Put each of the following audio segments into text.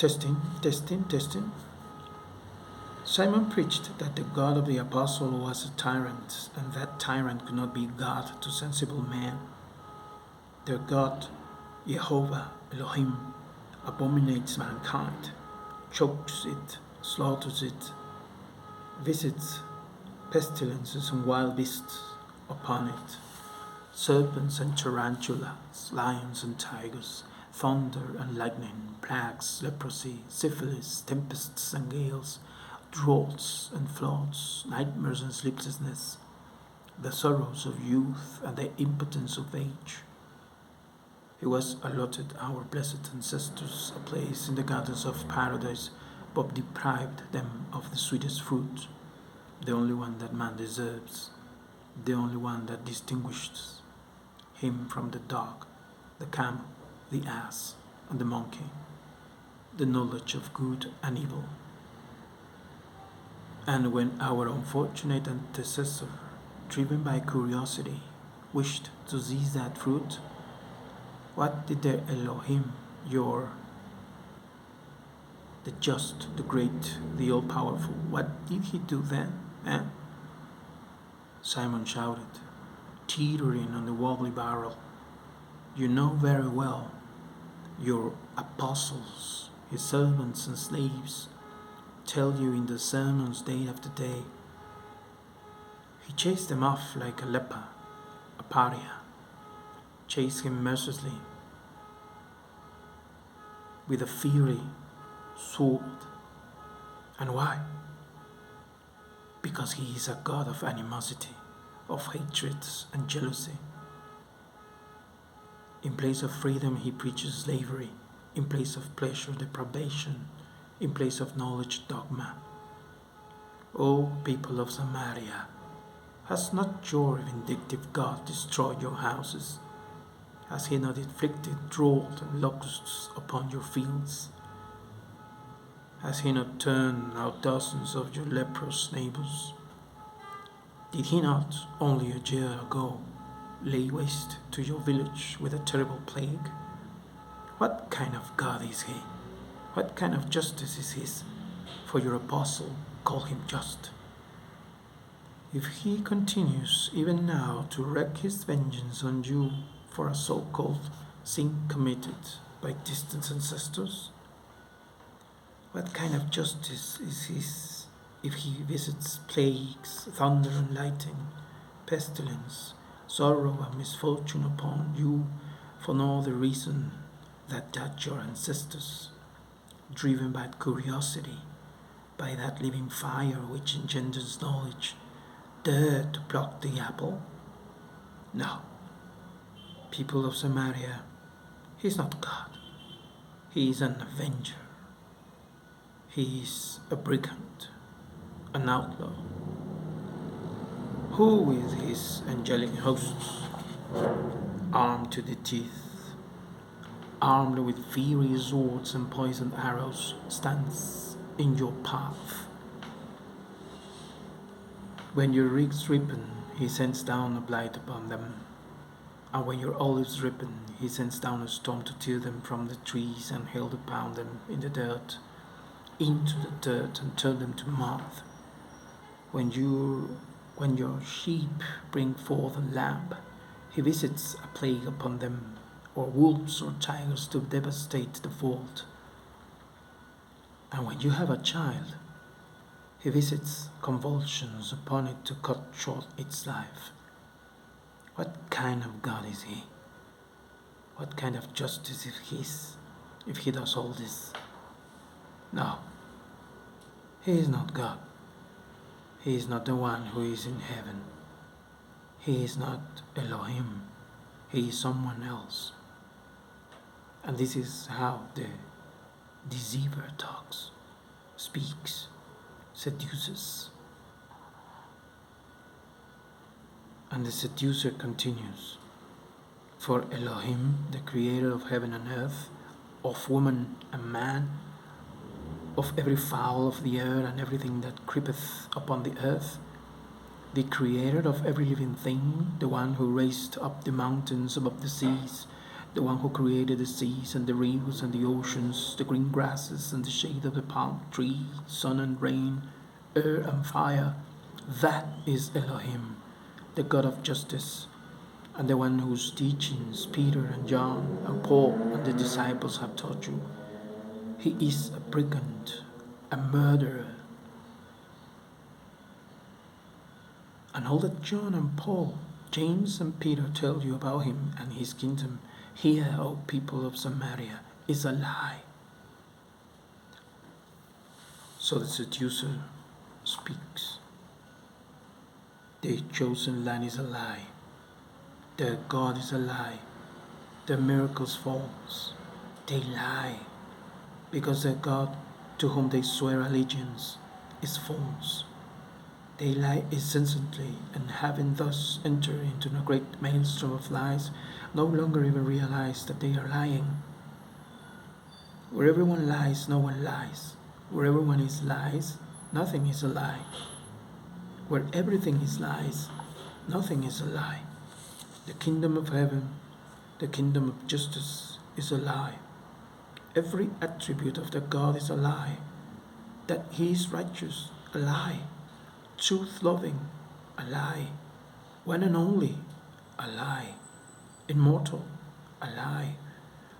Testing, testing, testing. Simon preached that the God of the apostle was a tyrant, and that tyrant could not be God to sensible men. Their God, Jehovah, Elohim, abominates mankind, chokes it, slaughters it, visits pestilences and wild beasts upon it, serpents and tarantulas, lions and tigers, thunder and lightning, plagues, leprosy, syphilis, tempests and gales, droughts and floods, nightmares and sleeplessness, the sorrows of youth and the impotence of age. He was allotted our blessed ancestors a place in the gardens of paradise, but deprived them of the sweetest fruit, the only one that man deserves, the only one that distinguishes him from the dog, the camel, the ass, and the monkey, the knowledge of good and evil. And when our unfortunate antecessor, driven by curiosity, wished to seize that fruit, what did the Elohim, the just, the great, the all-powerful, what did he do then? Simon shouted, teetering on the wobbly barrel. You know very well, your apostles, his servants and slaves, tell you in the sermons day after day. He chased them off like a leper, a pariah, chased him mercilessly with a fiery sword. And why? Because he is a God of animosity, of hatreds and jealousy. In place of freedom, he preaches slavery. In place of pleasure, deprivation. In place of knowledge, dogma. O people of Samaria, has not your vindictive God destroyed your houses? Has he not inflicted drought and locusts upon your fields? Has he not turned out dozens of your leprous neighbors? Did he not, only a year ago, lay waste to your village with a terrible plague? What kind of God is he? What kind of justice is his? For your apostle called him just. If he continues even now to wreak his vengeance on you for a so-called sin committed by distant ancestors, what kind of justice is his if he visits plagues, thunder and lightning, pestilence, sorrow and misfortune upon you for no other reason than that your ancestors, driven by curiosity, by that living fire which engenders knowledge, dared to pluck the apple? No, people of Samaria, he is not God. He is an avenger. He is a brigand, an outlaw, who with his angelic hosts, armed to the teeth, armed with fiery swords and poisoned arrows, stands in your path. When your reeds ripen, he sends down a blight upon them, and when your olives ripen, he sends down a storm to tear them from the trees and hail to pound them in the dirt, into the dirt, and turn them to mud. When your sheep bring forth a lamb, he visits a plague upon them, or wolves or tigers to devastate the fold. And when you have a child, he visits convulsions upon it to cut short its life. What kind of God is he? What kind of justice is his if he does all this? No, he is not God. He is not the one who is in heaven. He is not Elohim. He is someone else. And this is how the deceiver talks, speaks, seduces. And the seducer continues, for Elohim, the creator of heaven and earth, of woman and man, of every fowl of the air and everything that creepeth upon the earth, the creator of every living thing, the one who raised up the mountains above the seas, the one who created the seas and the rivers and the oceans, the green grasses and the shade of the palm tree, sun and rain, air and fire. That is Elohim, the God of justice, and the one whose teachings Peter and John and Paul and the disciples have taught you. He is a brigand, a murderer. And all that John and Paul, James and Peter tell you about him and his kingdom, here, O people of Samaria, is a lie. So the seducer speaks. The chosen land is a lie. Their God is a lie. Their miracles false. They lie, because their God, to whom they swear allegiance, is false. They lie incessantly, and having thus entered into a great maelstrom of lies, no longer even realize that they are lying. Where everyone lies, no one lies. Where everyone is lies, nothing is a lie. Where everything is lies, nothing is a lie. The kingdom of heaven, the kingdom of justice, is a lie. Every attribute of the God is a lie. That he is righteous, a lie. Truth-loving, a lie. One and only, a lie. Immortal, a lie.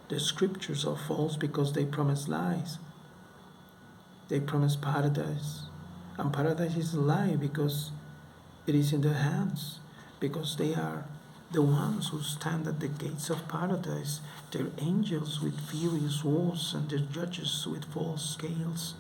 The scriptures are false because they promise lies. They promise paradise. And paradise is a lie because it is in their hands. Because they are the ones who stand at the gates of paradise. Their angels with furious swords and their judges with false scales.